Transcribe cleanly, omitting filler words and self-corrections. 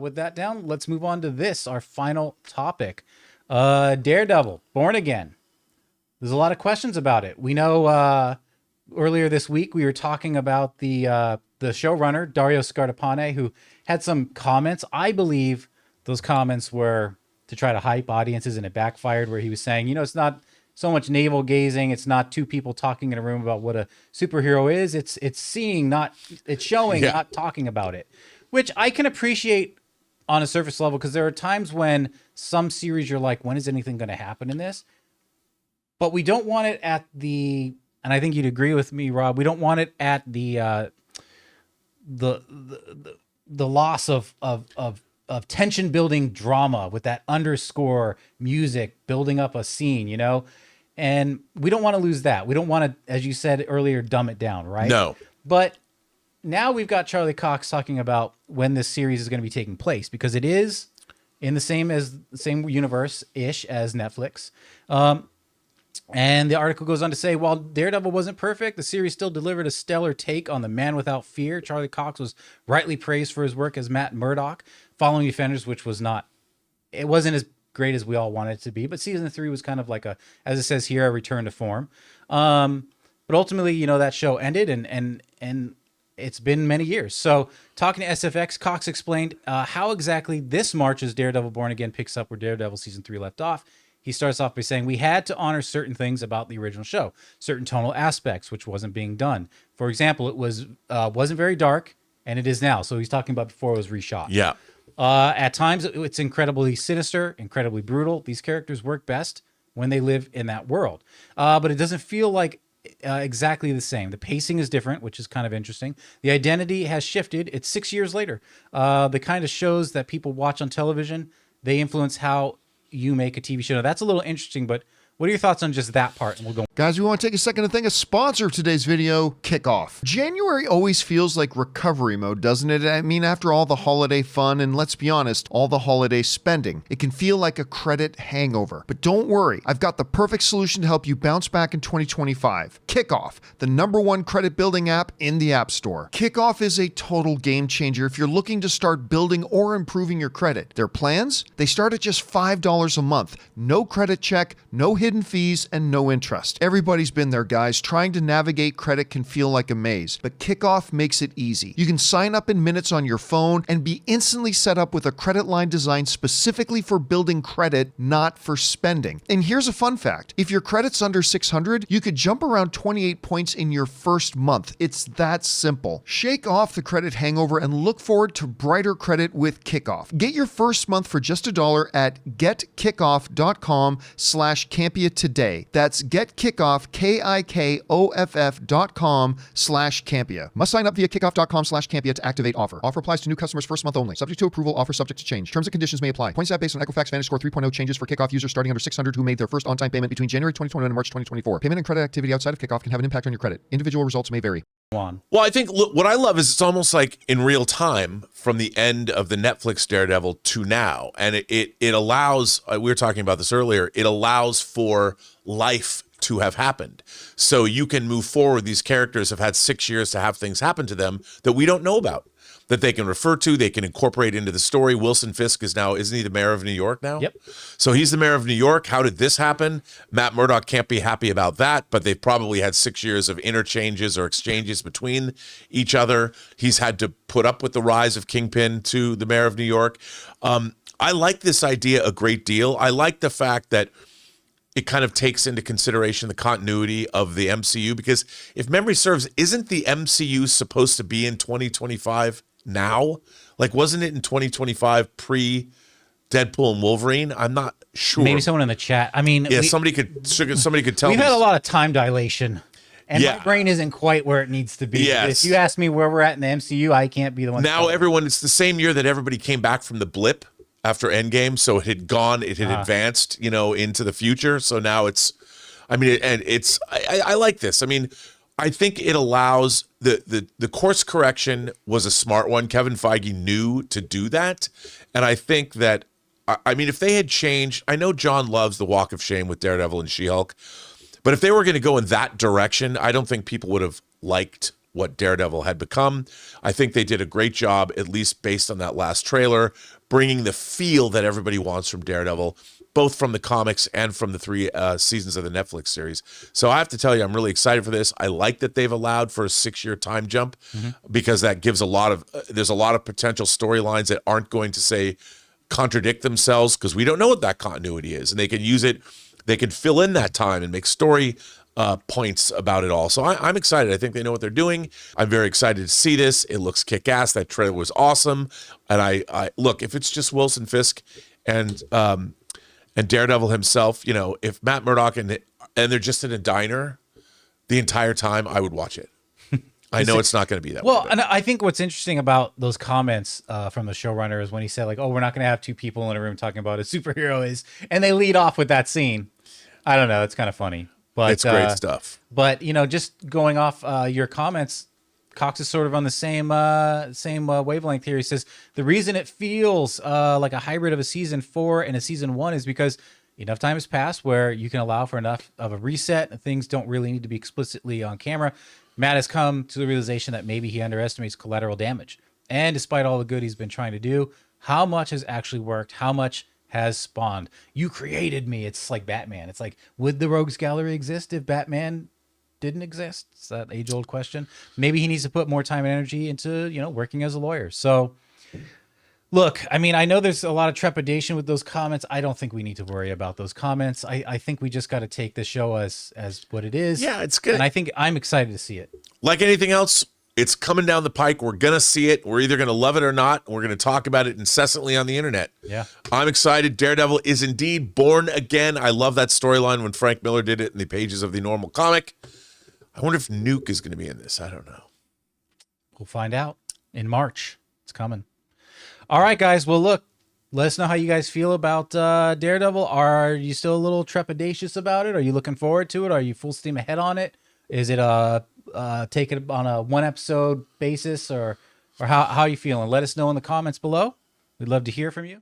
with that down, let's move on to this, our final topic. Daredevil, Born Again. There's a lot of questions about it. We know earlier this week we were talking about the showrunner, Dario Scardapane, who had some comments. I believe those comments were to try to hype audiences, and it backfired, where he was saying, it's not so much navel gazing. It's not two people talking in a room about what a superhero is. It's seeing, it's showing, not talking about it, which I can appreciate on a surface level, because there are times when some series you're like, when is anything going to happen in this? But we don't want it at and I think you'd agree with me, Rob, we don't want it at the loss of tension building drama with that underscore music building up a scene, and we don't want to lose that. We don't want to, as you said earlier, dumb it down, right? No. But now we've got Charlie Cox talking about when this series is going to be taking place, because it is in the same universe-ish as Netflix. And the article goes on to say, while Daredevil wasn't perfect, the series still delivered a stellar take on the man without fear. Charlie Cox was rightly praised for his work as Matt Murdock, following Defenders, which wasn't as great as we all wanted it to be. But season 3 was kind of like as it says here, a return to form. But ultimately, that show ended, and it's been many years. So talking to SFX, Cox explained how exactly this March's Daredevil Born Again picks up where Daredevil season 3 left off. He starts off by saying, we had to honor certain things about the original show, certain tonal aspects, which wasn't being done. For example, it wasn't very dark, and it is now. So he's talking about before it was reshot. Yeah. At times, it's incredibly sinister, incredibly brutal. These characters work best when they live in that world. But it doesn't feel like exactly the same. The pacing is different, which is kind of interesting. The identity has shifted. It's 6 years later. The kind of shows that people watch on television, they influence how you make a TV show. Now, that's a little interesting, but what are your thoughts on just that part? And we'll go. Guys, we want to take a second to thank a sponsor of today's video, Kickoff. January always feels like recovery mode, doesn't it? I mean, after all the holiday fun and, let's be honest, all the holiday spending, it can feel like a credit hangover. But don't worry, I've got the perfect solution to help you bounce back in 2025. Kickoff, the #1 credit building app in the App Store. Kickoff is a total game changer if you're looking to start building or improving your credit. Their plans? They start at just $5 a month. No credit check, no hidden fees, and no interest. Everybody's been there, guys. Trying to navigate credit can feel like a maze, but Kickoff makes it easy. You can sign up in minutes on your phone and be instantly set up with a credit line designed specifically for building credit, not for spending. And here's a fun fact. If your credit's under 600, you could jump around 28 points in your first month. It's that simple. Shake off the credit hangover and look forward to brighter credit with Kickoff. Get your first month for just $1 at getkickoff.com/Campea today. That's getkickoff, KIKOFF.com/Campea. Must sign up via kickoff.com/Campea to activate offer. Offer applies to new customers first month only. Subject to approval. Offer subject to change. Terms and conditions may apply. Points based on Equifax VantageScore 3.0 changes for Kickoff users starting under 600 who made their first on-time payment between January 2021 and March 2024. Payment and credit activity outside of Kickoff can have an impact on your credit. Individual results may vary. Well, I think what I love is it's almost like in real time from the end of the Netflix Daredevil to now. And it allows, we were talking about this earlier, it allows for life to have happened. So you can move forward. These characters have had 6 years to have things happen to them that we don't know about, that they can refer to, they can incorporate into the story. Wilson Fisk is now, isn't he the mayor of New York now? Yep. So he's the mayor of New York. How did this happen? Matt Murdock can't be happy about that, but they've probably had 6 years of interchanges or exchanges between each other. He's had to put up with the rise of Kingpin to the mayor of New York. I like this idea a great deal. I like the fact that it kind of takes into consideration the continuity of the MCU, because if memory serves, isn't the MCU supposed to be in 2025 now? Like, wasn't it in 2025 pre Deadpool and Wolverine? I'm not sure. Maybe someone in the chat. I mean, yeah, somebody could tell me. We've had a lot of time dilation, and my brain isn't quite where it needs to be. Yes. If you ask me where we're at in the MCU, I can't be the one. Now everyone, it's the same year that everybody came back from the blip after Endgame, so it had advanced, into the future. So now I like this. I mean, I think it allows the course correction was a smart one. Kevin Feige knew to do that. And I think that, if they had changed, I know John loves the Walk of Shame with Daredevil and She-Hulk, but if they were going to go in that direction, I don't think people would have liked what Daredevil had become. I think they did a great job, at least based on that last trailer, bringing the feel that everybody wants from Daredevil, both from the comics and from the 3 seasons of the Netflix series. So I have to tell you, I'm really excited for this. I like that they've allowed for a 6-year time jump because that gives there's a lot of potential storylines that aren't going to say contradict themselves because we don't know what that continuity is, and they can use it. They can fill in that time and make story points about it all. So I'm excited. I think they know what they're doing. I'm very excited to see this. It looks kick-ass. That trailer was awesome. And I look, if it's just Wilson Fisk and Daredevil himself, you know, if Matt Murdock and they're just in a diner the entire time, I would watch it. I know it's not going to be that way. Well, and I think what's interesting about those comments from the showrunner is when he said, like, oh, we're not going to have 2 people in a room talking about a superhero is, and they lead off with that scene. I don't know. It's kind of funny. But it's great stuff. But, you know, just going off your comments, Cox is sort of on the same wavelength here. He says, the reason it feels like a hybrid of a season 4 and a season 1 is because enough time has passed where you can allow for enough of a reset and things don't really need to be explicitly on camera. Matt has come to the realization that maybe he underestimates collateral damage. And despite all the good he's been trying to do, how much has actually worked? How much has spawned? You created me. It's like Batman. It's like, would the Rogues Gallery exist if Batman didn't exist? It's that age-old question. Maybe he needs to put more time and energy into, you know, working as a lawyer. So, look, I mean, I know there's a lot of trepidation with those comments. I don't think we need to worry about those comments. I think we just got to take the show as what it is. Yeah, it's good. And I think I'm excited to see it. Like anything else, it's coming down the pike. We're going to see it. We're either going to love it or not. We're going to talk about it incessantly on the internet. Yeah. I'm excited. Daredevil is indeed born again. I love that storyline when Frank Miller did it in the pages of the normal comic. I wonder if Nuke is going to be in this. I don't know. We'll find out in March. It's coming. All right, guys. Well, look, let us know how you guys feel about Daredevil. Are you still a little trepidatious about it? Are you looking forward to it? Are you full steam ahead on it? Is it take it on a 1-episode basis, or how are you feeling? Let us know in the comments below. We'd love to hear from you.